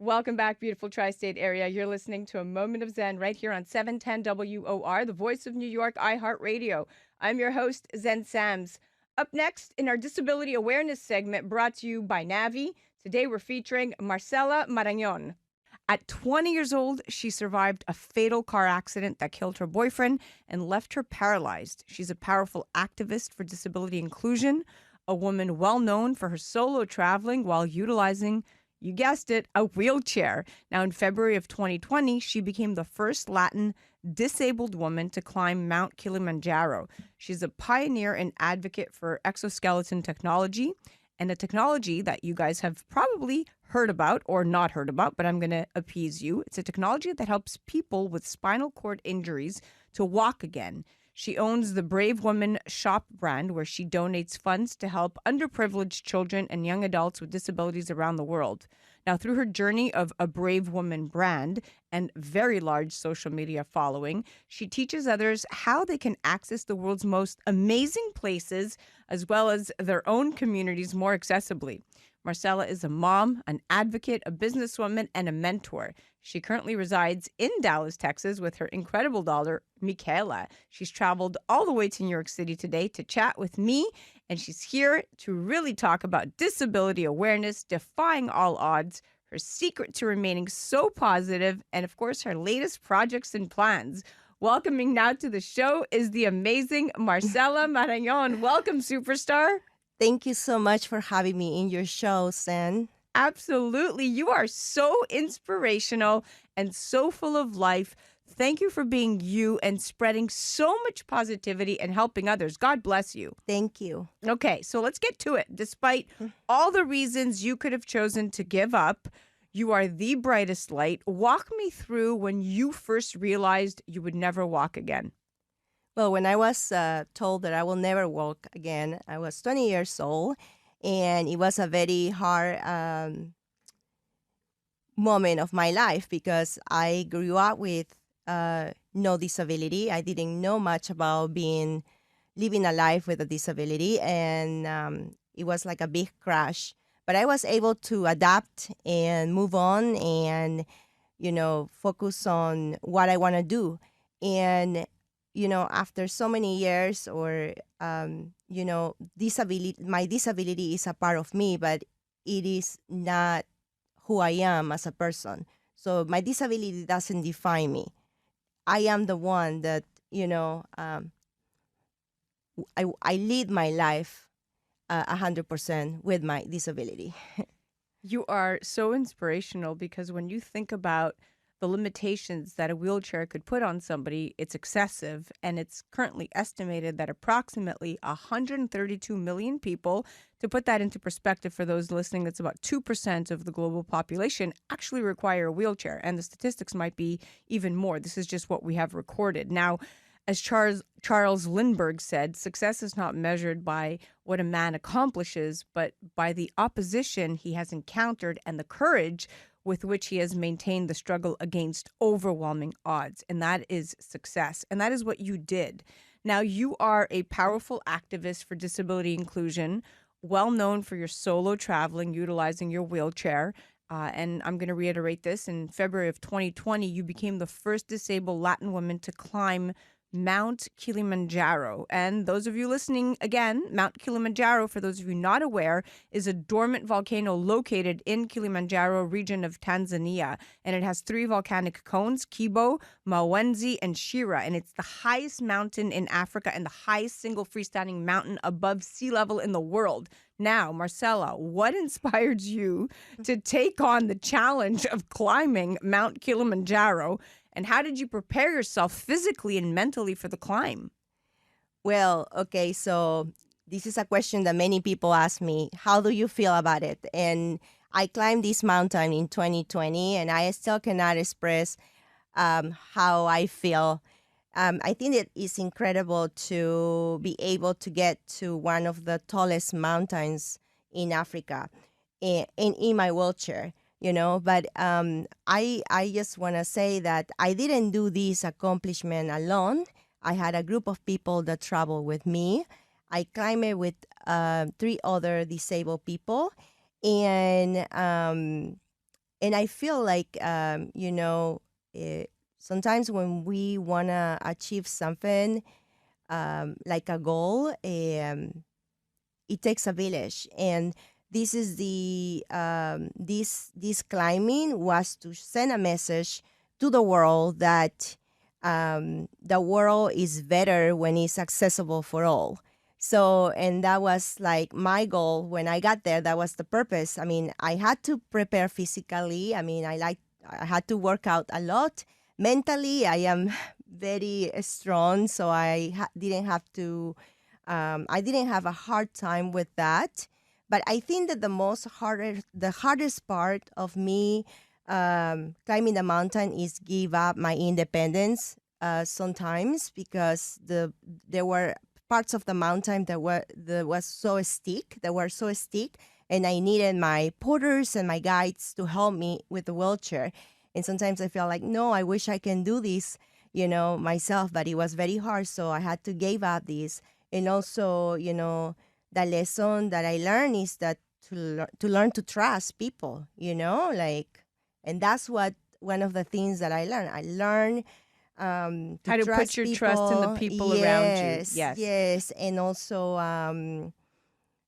Welcome back, beautiful tri-state area. You're listening to A Moment of Zen right here on 710 WOR, the voice of New York, iHeartRadio. I'm your host, Zen Sams. Up next in our disability awareness segment brought to you by Navi, today we're featuring Marcela Marañon. At 20 years old, she survived a fatal car accident that killed her boyfriend and left her paralyzed. She's a powerful activist for disability inclusion, a woman well known for her solo traveling while utilizing, you guessed it, a wheelchair. Now, in February of 2020, she became the first Latin disabled woman to climb Mount Kilimanjaro. She's a pioneer and advocate for exoskeleton technology, and a technology that you guys have probably heard about or not heard about, but I'm going to appease you. It's a technology that helps people with spinal cord injuries to walk again. She owns the Brave Woman Shop brand, where she donates funds to help underprivileged children and young adults with disabilities around the world. Now, through her journey of a Brave Woman brand and very large social media following, she teaches others how they can access the world's most amazing places as well as their own communities more accessibly. Marcela is a mom, an advocate, a businesswoman, and a mentor. She currently resides in Dallas, Texas, with her incredible daughter, Michaela. She's traveled all the way to New York City today to chat with me, and she's here to really talk about disability awareness, defying all odds, her secret to remaining so positive, and of course, her latest projects and plans. Welcoming now to the show is the amazing Marcela Marañon. Welcome, superstar. Thank you so much for having me in your show, Sen. Absolutely. You are so inspirational and so full of life. Thank you for being you and spreading so much positivity and helping others. God bless you. Thank you. Okay, so let's get to it. Despite all the reasons you could have chosen to give up, you are the brightest light. Walk me through when you first realized you would never walk again. Well, when I was told that I will never walk again, I was 20 years old, and it was a very hard moment of my life because I grew up with no disability. I didn't know much about living a life with a disability, and it was like a big crash. But I was able to adapt and move on and, focus on what I want to do. And after so many years my disability is a part of me, but it is not who I am as a person. So my disability doesn't define me. I am the one that, I lead my life 100% with my disability. You are so inspirational because when you think about the limitations that a wheelchair could put on somebody, it's excessive. And it's currently estimated that approximately 132 million people, to put that into perspective for those listening, that's about 2% of the global population, actually require a wheelchair. And the statistics might be even more. This is just what we have recorded. Now, as Charles Lindbergh said, success is not measured by what a man accomplishes, but by the opposition he has encountered and the courage with which he has maintained the struggle against overwhelming odds. And that is success. And that is what you did. Now, you are a powerful activist for disability inclusion, well known for your solo traveling, utilizing your wheelchair. And I'm going to reiterate this. In February of 2020, you became the first disabled Latin woman to climb Mount Kilimanjaro. And those of you listening, again, Mount Kilimanjaro, for those of you not aware, is a dormant volcano located in Kilimanjaro region of Tanzania. And it has 3 volcanic cones, Kibo, Mawenzi, and Shira. And it's the highest mountain in Africa and the highest single freestanding mountain above sea level in the world. Now, Marcela, what inspired you to take on the challenge of climbing Mount Kilimanjaro? And how did you prepare yourself physically and mentally for the climb? Well, okay, so this is a question that many people ask me. How do you feel about it? And I climbed this mountain in 2020, and I still cannot express how I feel. I think it is incredible to be able to get to one of the tallest mountains in Africa in my wheelchair. But I just want to say that I didn't do this accomplishment alone. I had a group of people that traveled with me. I climbed it with 3 other disabled people, and And I feel like, sometimes when we want to achieve something, like a goal, it takes a village. And this is this climbing was to send a message to the world that the world is better when it's accessible for all. So, and that was like my goal when I got there. That was the purpose. I mean, I had to prepare physically. I mean, I had to work out a lot. Mentally, I am very strong, so didn't have to. I didn't have a hard time with that. But I think that the hardest part of me climbing the mountain is give up my independence sometimes, because there were parts of the mountain that were so steep, and I needed my porters and my guides to help me with the wheelchair. And sometimes I feel like, no, I wish I can do this, myself, but it was very hard, so I had to give up this. And also, the lesson that I learned is that to learn to trust people, like, and that's what one of the things that I learned. I learned to How to trust put your people. trust in the people around you. Yes. Yes. And also,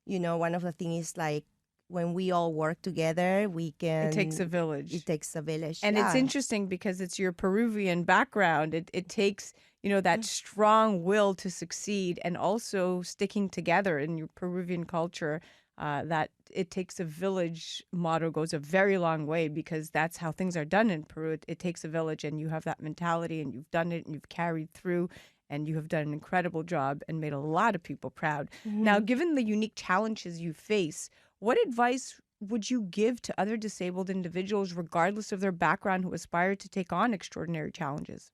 one of the things is like when we all work together, It takes a village. It takes a village. And it's interesting because it's your Peruvian background. It takes, that strong will to succeed, and also sticking together in your Peruvian culture. That it takes a village motto goes a very long way, because that's how things are done in Peru. It takes a village, and you have that mentality, and you've done it, and you've carried through, and you have done an incredible job and made a lot of people proud. Now, given the unique challenges you face, what advice would you give to other disabled individuals, regardless of their background, who aspire to take on extraordinary challenges?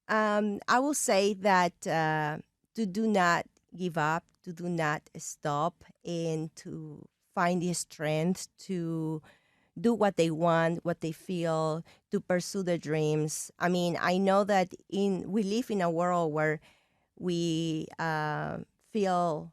I will say that to do not give up, to do not stop, and to find the strength to do what they want, what they feel, to pursue their dreams. I mean, I know that we live in a world where we feel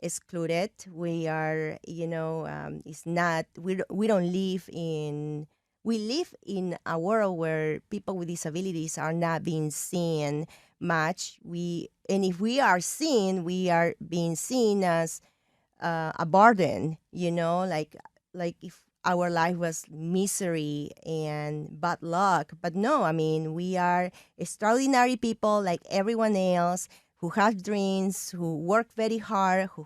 excluded. We are, it's not. We don't live in. We live in a world where people with disabilities are not being seen much. And if we are seen, we are being seen as a burden. Like if our life was misery and bad luck. But no, I mean, we are extraordinary people like everyone else, who have dreams, who work very hard, who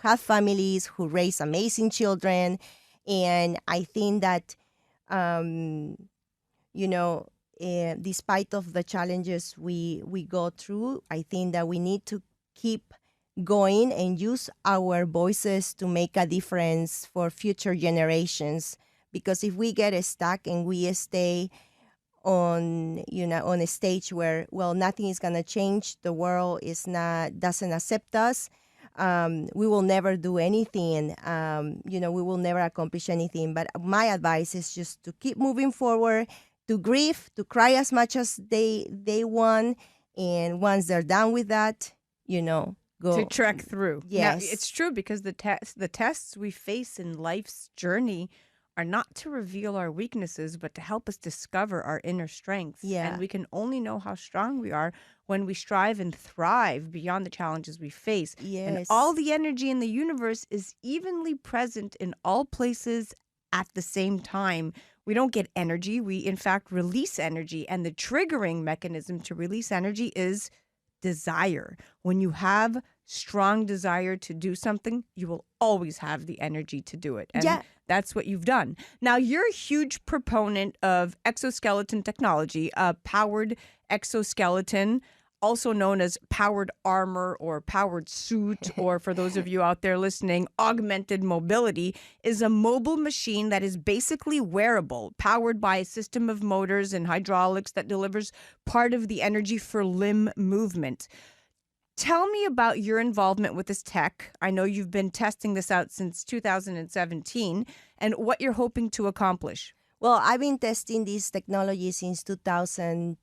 have families, who raise amazing children. And I think that, despite of the challenges we go through, I think that we need to keep going and use our voices to make a difference for future generations. Because if we get stuck and we stay on a stage where, well, nothing is going to change, the world doesn't accept us, we will never do anything. We will never accomplish anything. But my advice is just to keep moving forward, to grieve, to cry as much as they want, and once they're done with that, go to trek through. Yes. Now, it's true, because the tests we face in life's journey are not to reveal our weaknesses, but to help us discover our inner strengths. Yeah. And we can only know how strong we are when we strive and thrive beyond the challenges we face. Yes. And all the energy in the universe is evenly present in all places at the same time. We don't get energy. We, in fact, release energy. And the triggering mechanism to release energy is desire. When you have strong desire to do something, you will always have the energy to do it. And that's what you've done. Now, you're a huge proponent of exoskeleton technology, a powered exoskeleton, also known as powered armor or powered suit, or for those of you out there listening, augmented mobility, is a mobile machine that is basically wearable, powered by a system of motors and hydraulics that delivers part of the energy for limb movement. Tell me about your involvement with this tech. I know you've been testing this out since 2017, and what you're hoping to accomplish. Well, I've been testing this technology since 2011.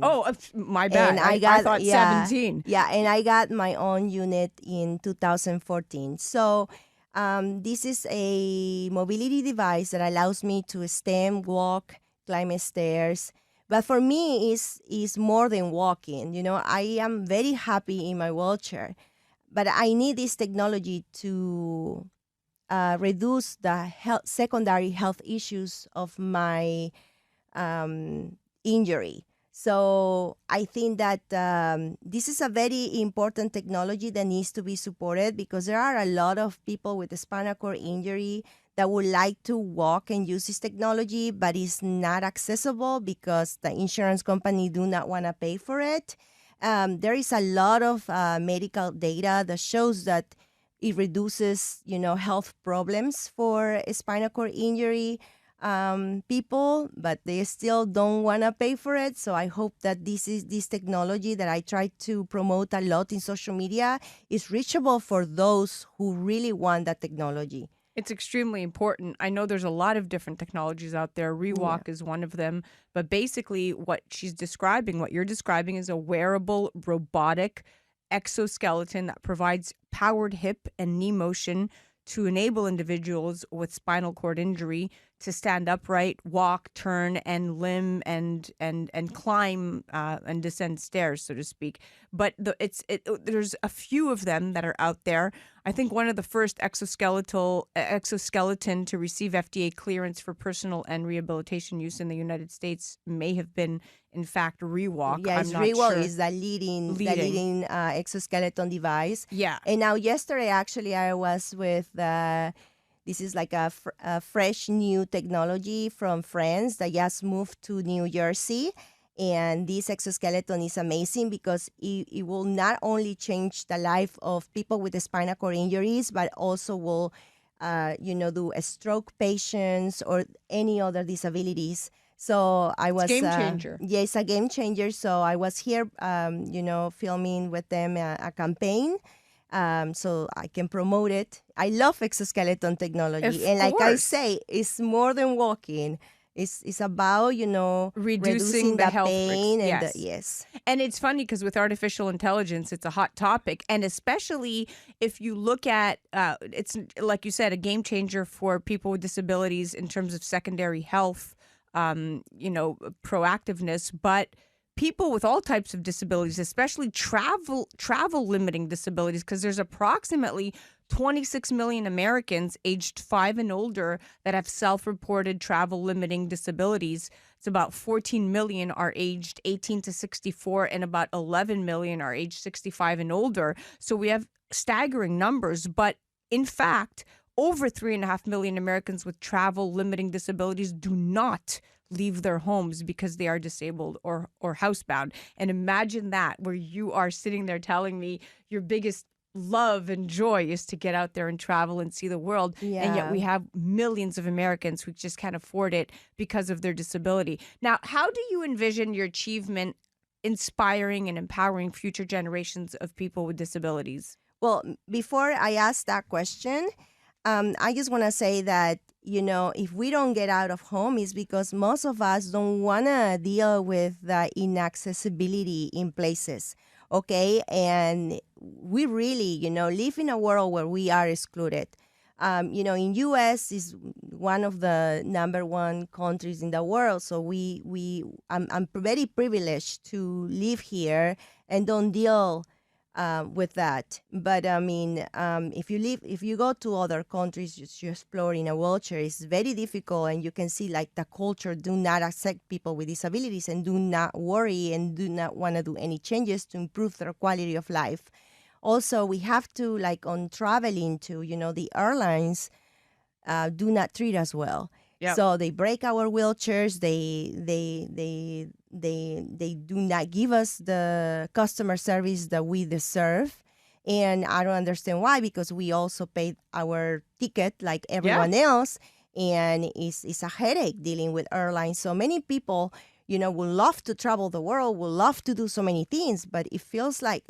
Oh, my bad. And I thought 17. Yeah, and I got my own unit in 2014. So This is a mobility device that allows me to stand, walk, climb stairs. But for me, is more than walking. I am very happy in my wheelchair, but I need this technology to reduce the secondary health issues of my injury. So I think that this is a very important technology that needs to be supported, because there are a lot of people with a spinal cord injury that would like to walk and use this technology, but it's not accessible because the insurance company do not want to pay for it. There is a lot of medical data that shows that it reduces, health problems for a spinal cord injury people, but they still don't want to pay for it. So I hope that this technology that I try to promote a lot in social media is reachable for those who really want that technology. It's extremely important. I know there's a lot of different technologies out there. Rewalk is one of them. But basically what you're describing is a wearable robotic exoskeleton that provides powered hip and knee motion to enable individuals with spinal cord injury to stand upright, walk, turn, and limb and climb and descend stairs, so to speak. But there's a few of them that are out there. I think one of the first exoskeleton to receive FDA clearance for personal and rehabilitation use in the United States may have been, in fact, Rewalk. Yes, I'm not Rewalk sure. is the leading exoskeleton device. Yeah. And now yesterday, actually, I was with this is like a fresh new technology from France that just moved to New Jersey. And this exoskeleton is amazing because it will not only change the life of people with spinal cord injuries, but also will, do a stroke patients or any other disabilities. So I was game changer. Yeah, it's a game changer. So I was here, filming with them a campaign. So I can promote it. I love exoskeleton technology. And like I say, it's more than walking. It's about, reducing the the health pain. risks. And yes. And it's funny because with artificial intelligence, it's a hot topic. And especially if you look at, it's like you said, a game changer for people with disabilities in terms of secondary health, proactiveness. But people with all types of disabilities, especially travel limiting disabilities, because there's approximately 26 million Americans aged 5 and older that have self-reported travel limiting disabilities. It's about 14 million are aged 18 to 64 and about 11 million are aged 65 and older. So we have staggering numbers, but in fact, over 3.5 million Americans with travel limiting disabilities do not leave their homes because they are disabled or housebound. And imagine that, where you are sitting there telling me your biggest love and joy is to get out there and travel and see the world. Yeah. And yet we have millions of Americans who just can't afford it because of their disability. Now, how do you envision your achievement inspiring and empowering future generations of people with disabilities? Well, before I ask that question, I just want to say that, if we don't get out of home, it's because most of us don't want to deal with the inaccessibility in places, okay? And we really, live in a world where we are excluded. In U.S. is one of the number one countries in the world, so I'm very privileged to live here and don't deal with that. But I mean, if you go to other countries, just you explore in a wheelchair, it's very difficult, and you can see like the culture do not accept people with disabilities and do not worry and do not want to do any changes to improve their quality of life. Also, we have to, like on traveling to, the airlines do not treat us well. Yep. So they break our wheelchairs. They do not give us the customer service that we deserve. And I don't understand why, because we also paid our ticket like everyone else. And it's a headache dealing with airlines. So many people, would love to travel the world, would love to do so many things, but it feels like,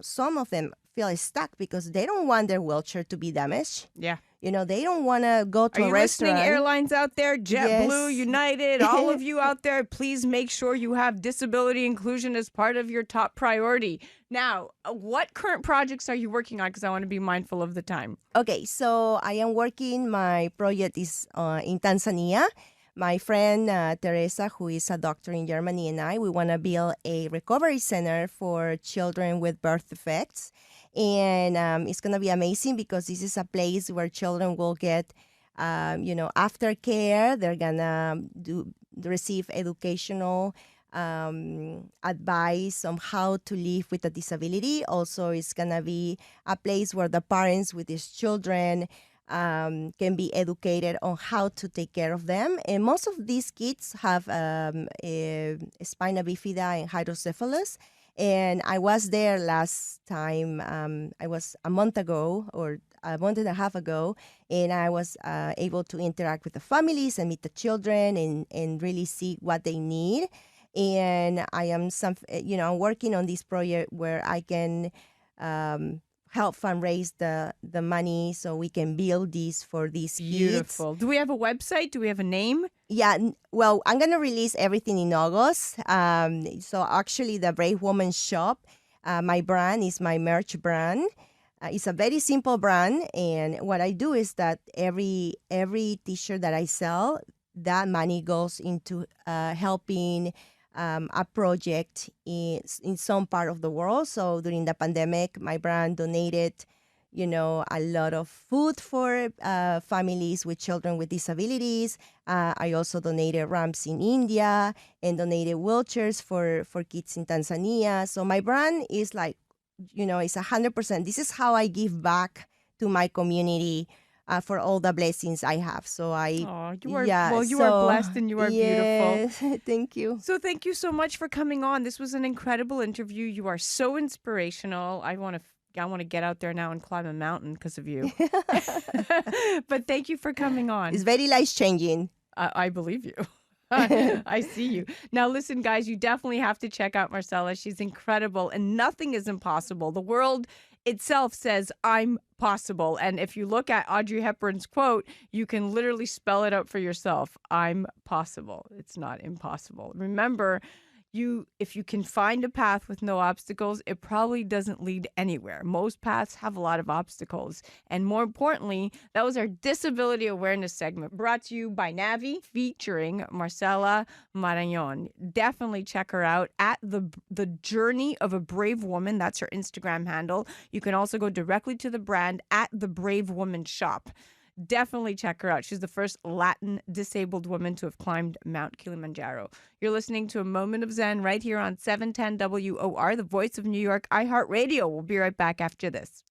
some of them feel stuck because they don't want their wheelchair to be damaged. Yeah. They don't want to go to Are a you restaurant. listening, airlines out there? JetBlue, Yes. United, all of you out there, please make sure you have disability inclusion as part of your top priority. Now, what current projects are you working on? Because I want to be mindful of the time. Okay, so I am working, my project is in Tanzania. My friend Teresa, who is a doctor in Germany, and we want to build a recovery center for children with birth defects. And it's going to be amazing because this is a place where children will get, aftercare. They're going to receive educational advice on how to live with a disability. Also, it's going to be a place where the parents with these children can be educated on how to take care of them. And most of these kids have a spina bifida and hydrocephalus. And I was there last time. I was a month ago or a month and a half ago, and I was able to interact with the families and meet the children and really see what they need. And I am I'm working on this project where I can help fundraise the money so we can build these for these kids. Beautiful. Do we have a website? Do we have a name? Yeah, well, I'm going to release everything in August. So actually the Brave Woman shop, my brand is my merch brand. It's a very simple brand. And what I do is that every t-shirt that I sell, that money goes into helping a project in some part of the world. So during the pandemic, my brand donated, a lot of food for families with children with disabilities. I also donated ramps in India and donated wheelchairs for kids in Tanzania. So my brand is like, it's 100%. This is how I give back to my community for all the blessings I have. So you are blessed and you are beautiful. Thank you. So thank you so much for coming on. This was an incredible interview. You are so inspirational. I want to get out there now and climb a mountain because of you. But thank you for coming on. It's very life-changing. I believe you. I see you. Now, listen, guys, you definitely have to check out Marcela. She's incredible and nothing is impossible. The world itself says, I'm possible. And if you look at Audrey Hepburn's quote, you can literally spell it out for yourself. I'm possible. It's not impossible. Remember, if you can find a path with no obstacles, it probably doesn't lead anywhere. Most paths have a lot of obstacles. And more importantly, that was our disability awareness segment brought to you by Navi featuring Marcela Marañon. Definitely check her out at the Journey of a Brave Woman. That's her Instagram handle. You can also go directly to the brand at the Brave Woman Shop. Definitely check her out. She's the first Latin disabled woman to have climbed Mount Kilimanjaro. You're listening to A Moment of Zen right here on 710 WOR, the voice of New York, iHeartRadio. We'll be right back after this.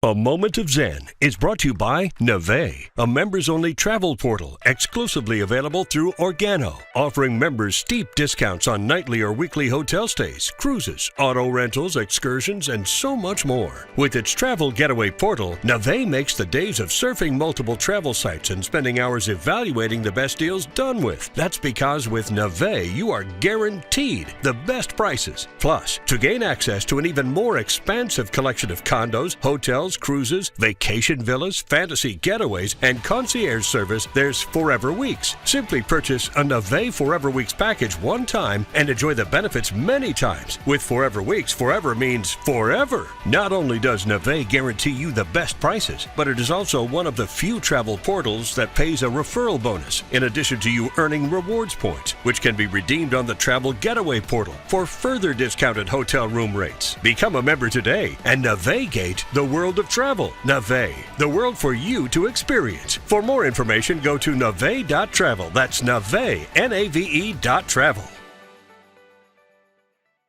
A Moment of Zen is brought to you by Nave, a members-only travel portal exclusively available through Organo, offering members steep discounts on nightly or weekly hotel stays, cruises, auto rentals, excursions, and so much more. With its travel getaway portal, Nave makes the days of surfing multiple travel sites and spending hours evaluating the best deals done with. That's because with Nave, you are guaranteed the best prices. Plus, to gain access to an even more expansive collection of condos, hotels, cruises, vacation villas, fantasy getaways, and concierge service, there's Forever Weeks. Simply purchase a Nave Forever Weeks package one time and enjoy the benefits many times. With Forever Weeks, forever means forever. Not only does Nave guarantee you the best prices, but it is also one of the few travel portals that pays a referral bonus, in addition to you earning rewards points, which can be redeemed on the Travel Getaway portal for further discounted hotel room rates. Become a member today and navigate the world of travel. Nave, the world for you to experience. For more information, go to nave.travel. That's nave, Nave.travel.